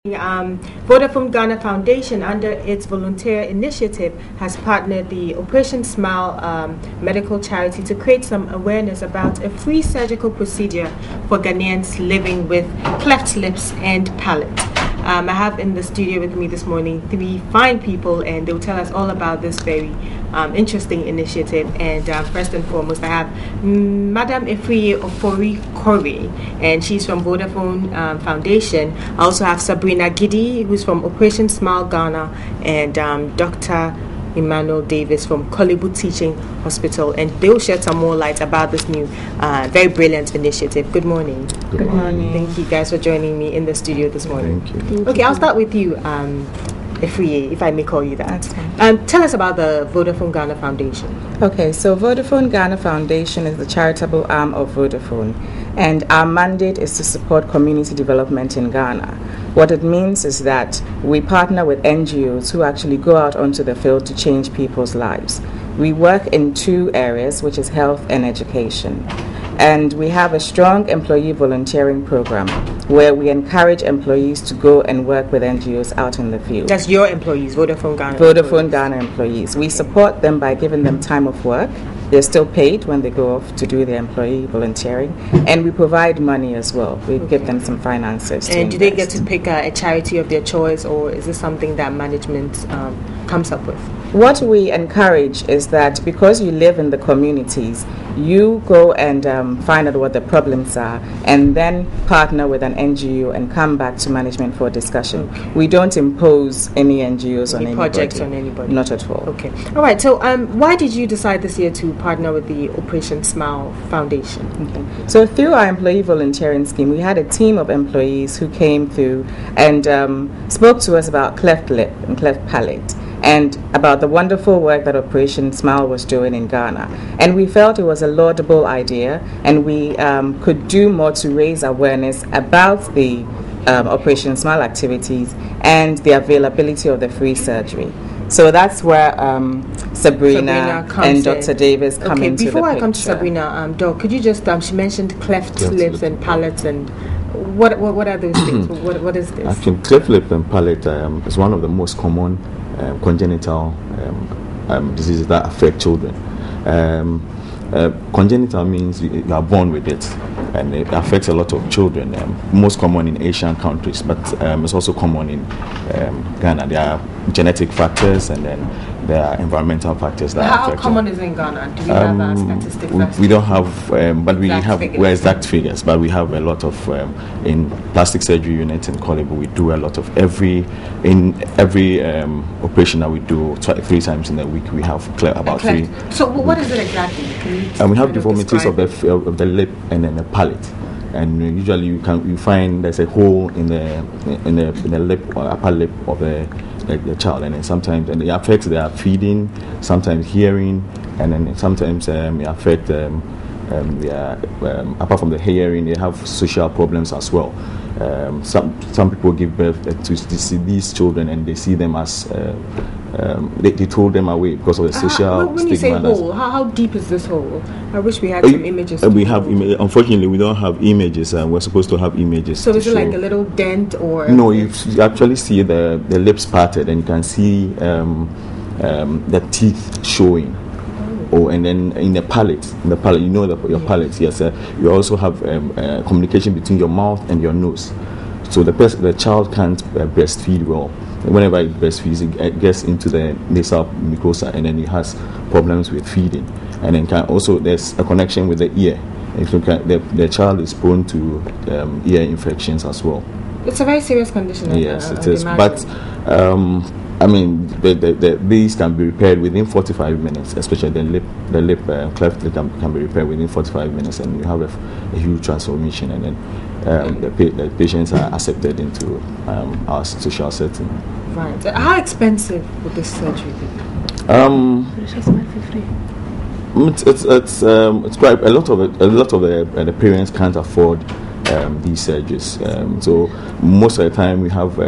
Vodafone Ghana Foundation, under its volunteer initiative, has partnered the Operation Smile medical charity to create some awareness about a free surgical procedure for Ghanaians living with cleft lips and palate. I have in the studio with me this morning 3 fine people, and they'll tell us all about this very interesting initiative. And first and foremost, I have Madam Efriye Ofori Kore, and she's from Vodafone Foundation. I also have Sabrina Gidi, who's from Operation Smile Ghana, and Dr. Emmanuel Davis from Kolebu Teaching Hospital, and they will shed some more light about this new, very brilliant initiative. Good morning. Good morning. Thank you guys for joining me in the studio this morning. Thank you. Okay, I'll start with you, Efriye, if I may call you that. Tell us about the Vodafone Ghana Foundation. Okay, so Vodafone Ghana Foundation is the charitable arm of Vodafone, and our mandate is to support community development in Ghana. What it means is that we partner with NGOs who actually go out onto the field to change people's lives. We work in 2 areas, which is health and education. And we have a strong employee volunteering program where we encourage employees to go and work with NGOs out in the field. That's your employees, Vodafone Ghana. Vodafone Ghana employees. We support them by giving them time off work. They're still paid when they go off to do their employee volunteering, and we provide money as well. We give them some finances. And do they get to pick a charity of their choice, or is this something that management comes up with? What we encourage is that because you live in the communities, you go and find out what the problems are, and then partner with an NGO and come back to management for a discussion. Okay. We don't impose any NGOs on anybody. Projects on anybody? Not at all. Okay. All right. So why did you decide this year to partner with the Operation Smile Foundation? Okay. So through our employee volunteering scheme, we had a team of employees who came through and spoke to us about cleft lip and cleft palate, and about the wonderful work that Operation Smile was doing in Ghana. And we felt it was a laudable idea, and we could do more to raise awareness about the Operation Smile activities and the availability of the free surgery. So that's where Sabrina and Dr. Davis come into the picture. Before I come to Sabrina, Doc, could you just, she mentioned cleft lips and palates, and what are those things? What is this? Actually, cleft lip and palate is one of the most common congenital diseases that affect children. Congenital means you are born with it, and it affects a lot of children. Most common in Asian countries, but it's also common in Ghana. There are genetic factors, and then there are environmental factors that affect. How common is it in Ghana? Do we have statistics? We don't have, but we have exact figures. But we have a lot of in plastic surgery units in Kolebu. We do a lot of every operation that we do 3 times in a week. We have about 3. So what is it exactly? We have deformities of the lip and then the palate. And usually you find there's a hole in the lip or upper lip of the child, and then sometimes it affects their feeding, sometimes hearing, and then sometimes it affects apart from the hearing, they have social problems as well. Some people give birth to these children, and they see them as they throw them away because of the social when you stigma. Say hole, how deep is this hole? I wish we had some images. We have unfortunately we don't have images, and we're supposed to have images. So is it like a little dent, or no? You actually see the lips parted, and you can see the teeth showing. And then in the palate, you know your palate. Yes, you also have communication between your mouth and your nose. So the child can't breastfeed well. Whenever it breastfeeds, it gets into the nasal mucosa, and then it has problems with feeding. And then there's a connection with the ear. The child is prone to ear infections as well. It's a very serious condition. Yes, it is. But these can be repaired within 45 minutes, especially the lip cleft lip can be repaired within 45 minutes, and you have a huge transformation, and then the patients are accepted into our social setting. Right. How expensive would this surgery be? It's quite a lot of the parents can't afford these surgeries. So most of the time we have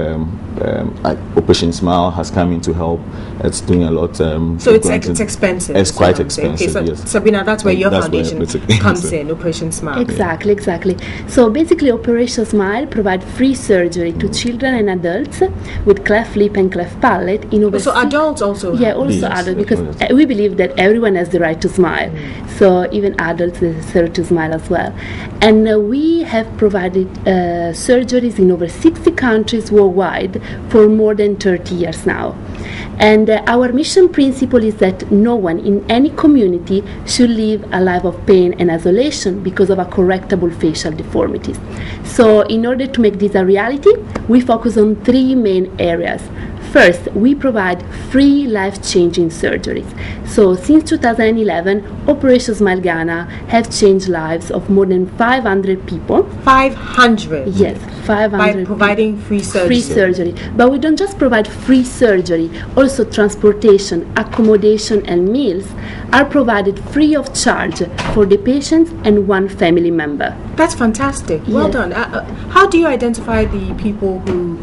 Operation Smile has come in to help. It's doing a lot. So it's expensive. It's quite expensive. Okay, so yes. Sabina, that's where your foundation comes in. Operation Smile. Exactly. So basically, Operation Smile provides free surgery to children and adults with cleft lip and cleft palate in over. So adults also. Yeah, also adults, because we believe that everyone has the right to smile. So even adults deserve to smile as well. And we have provided surgeries in over 60 countries worldwide for more than 30 years now. And our mission principle is that no one in any community should live a life of pain and isolation because of a correctable facial deformities. So in order to make this a reality, we focus on 3 main areas. First, we provide free life-changing surgeries. So since 2011, Operation Smile Ghana have changed lives of more than 500 people. 500? Yes, 500 by providing free surgery. But we don't just provide free surgery, also transportation, accommodation and meals are provided free of charge for the patients and one family member. That's fantastic. Well done. How do you identify the people who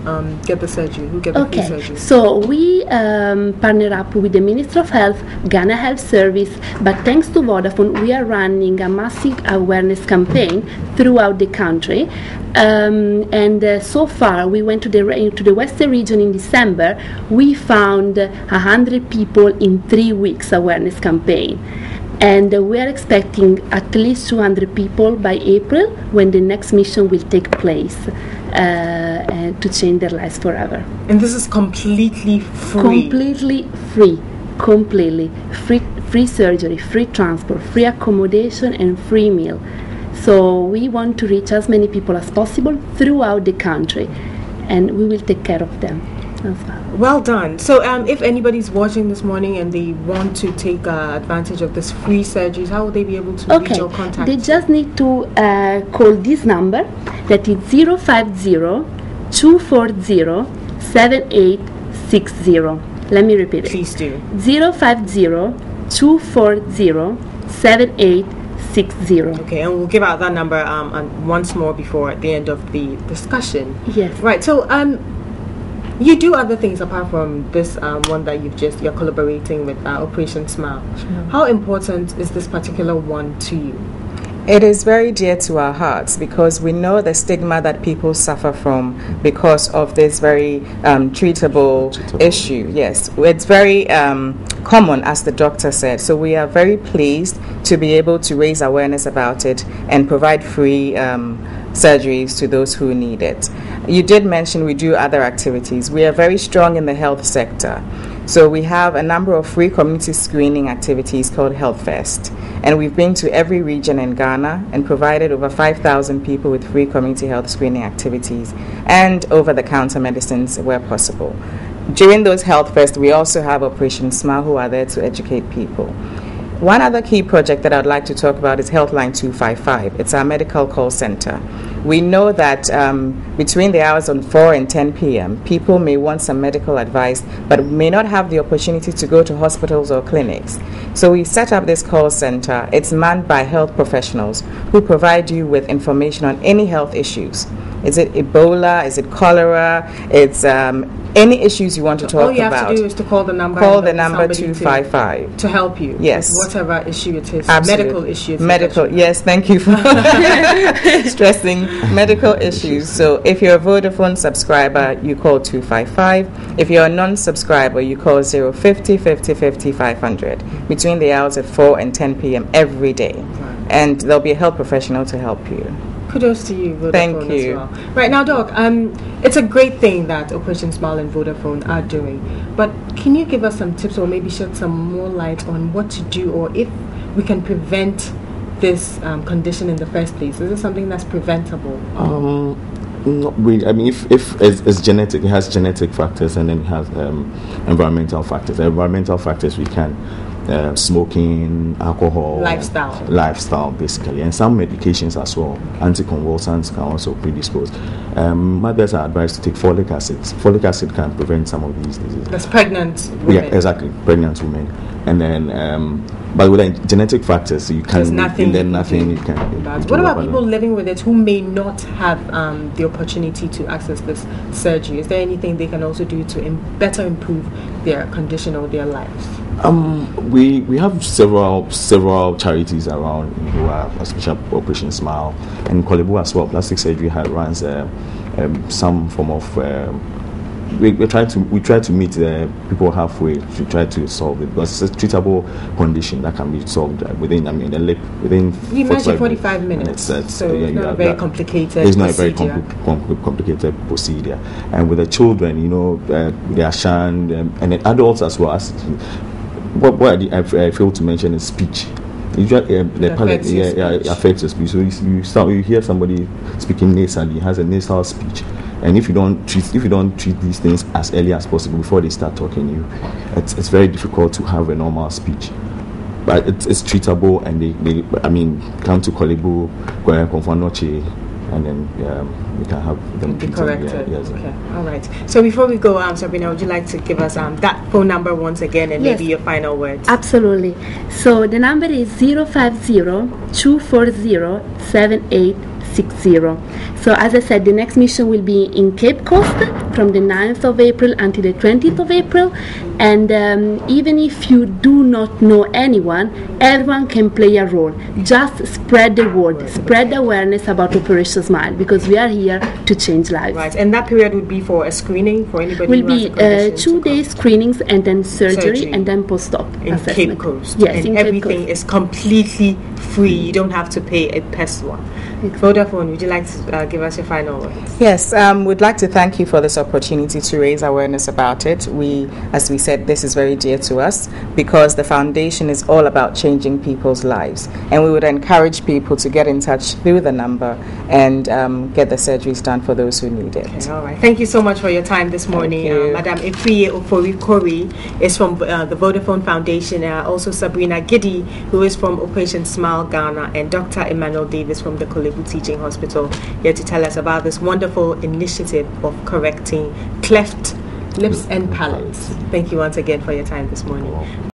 get the surgery, who get the free surgery? So we partner up with the Ministry of Health, Ghana Health Service, but thanks to Vodafone, we are running a massive awareness campaign throughout the country. And so far, we went to the Western region in December. We found 100 people in 3 weeks awareness campaign. And we are expecting at least 200 people by April, when the next mission will take place to change their lives forever. And this is completely free? Completely free. Free surgery, free transport, free accommodation and free meal. So we want to reach as many people as possible throughout the country, and we will take care of them as well. Well done. So if anybody's watching this morning and they want to take advantage of this free surgeries, how will they be able to reach your contact? They just need to call this number, that is 050-240-7860. Let me repeat it. Please do. 050-240-7860. Okay, and we'll give out that number once more before the end of the discussion. Yes. Right. So you do other things apart from this one that you're collaborating with Operation Smile. Sure. How important is this particular one to you? It is very dear to our hearts because we know the stigma that people suffer from because of this very treatable issue. Yes, it's very common, as the doctor said. So we are very pleased to be able to raise awareness about it and provide free surgeries to those who need it. You did mention we do other activities. We are very strong in the health sector. So we have a number of free community screening activities called Health Fest. And we've been to every region in Ghana and provided over 5,000 people with free community health screening activities and over-the-counter medicines where possible. During those Health Fest, we also have Operation Smile, who are there to educate people. One other key project that I'd like to talk about is Healthline 255. It's our medical call center. We know that between the hours of 4 and 10 p.m., people may want some medical advice, but may not have the opportunity to go to hospitals or clinics. So we set up this call center. It's manned by health professionals who provide you with information on any health issues. Is it Ebola? Is it cholera? It's any issues you want to talk about. All you have to do is to call the number. Call the number 255 to help you. Yes, with whatever issue it is. Absolutely. Medical issues. Medical. Yes, thank you for stressing medical issues. So if you're a Vodafone subscriber, you call 255. If you're a non-subscriber, you call 050 50 50 500 between the hours of 4 and 10 p.m. every day, and there'll be a health professional to help you. Kudos to you, Vodafone. Thank you. As well. Right now, Doc, it's a great thing that Operation Smile and Vodafone are doing, but can you give us some tips or maybe shed some more light on what to do, or if we can prevent this condition in the first place? Is it something that's preventable? Not really. I mean, if it's genetic, it has genetic factors, and then it has environmental factors. The environmental factors we can smoking, alcohol, lifestyle basically, and some medications as well. Anticonvulsants can also predispose. Mothers are advised to take folic acid. Folic acid can prevent some of these diseases. That's pregnant women. Yeah, exactly, pregnant women. And then, but with the genetic factors, you can nothing you can. What about people living with it who may not have the opportunity to access this surgery? Is there anything they can also do to better improve their condition or their lives? We have several charities around who are, especially Operation Smile, and Kolebu as well. Plastic surgery runs some form of. We try to meet people halfway to try to solve it, because it's a treatable condition that can be solved within. I mean, within. You mentioned 45 minutes, so it's not a very complicated. It's not a very complicated procedure. And with the children, they are shunned, and then adults as well. What I failed to mention is speech. Usually, the palate affects your speech. So you hear somebody speaking nasally, has a nasal speech. And if you don't treat these things as early as possible before they start talking, it's very difficult to have a normal speech. But it's treatable, and they come to Kolebu, Konfanoche, and then we can have them be corrected. Yeah, yes. Okay, all right. So before we go, Sabrina, would you like to give us that phone number once again, and maybe your final words? Absolutely. So the number is 050-240-7860. So as I said, the next mission will be in Cape Coast from the 9th of April until the 20th of April. And even if you do not know anyone, everyone can play a role. Just spread the word, spread the awareness about Operation Smile, because we are here to change lives. Right, and that period would be for a screening for anybody will who be 2 days screenings, and then surgery. And then post-op in assessment. Cape Coast. Yes, and everything is completely free. You don't have to pay a peso. Vodafone, would you like to give us your final words? Yes, we'd like to thank you for this opportunity to raise awareness about it. As we said, this is very dear to us, because the foundation is all about changing people's lives, and we would encourage people to get in touch through the number and get the surgeries done for those who need it. Okay, all right. Thank you so much for your time this morning. Madam Efriye Ofori-Kori is from the Vodafone Foundation, also Sabrina Gidi, who is from Operation Smile Ghana, and Dr. Emmanuel Davis from the Kolebu Teaching Hospital, here to tell us about this wonderful initiative of correcting cleft lips and palates. Thank you once again for your time this morning.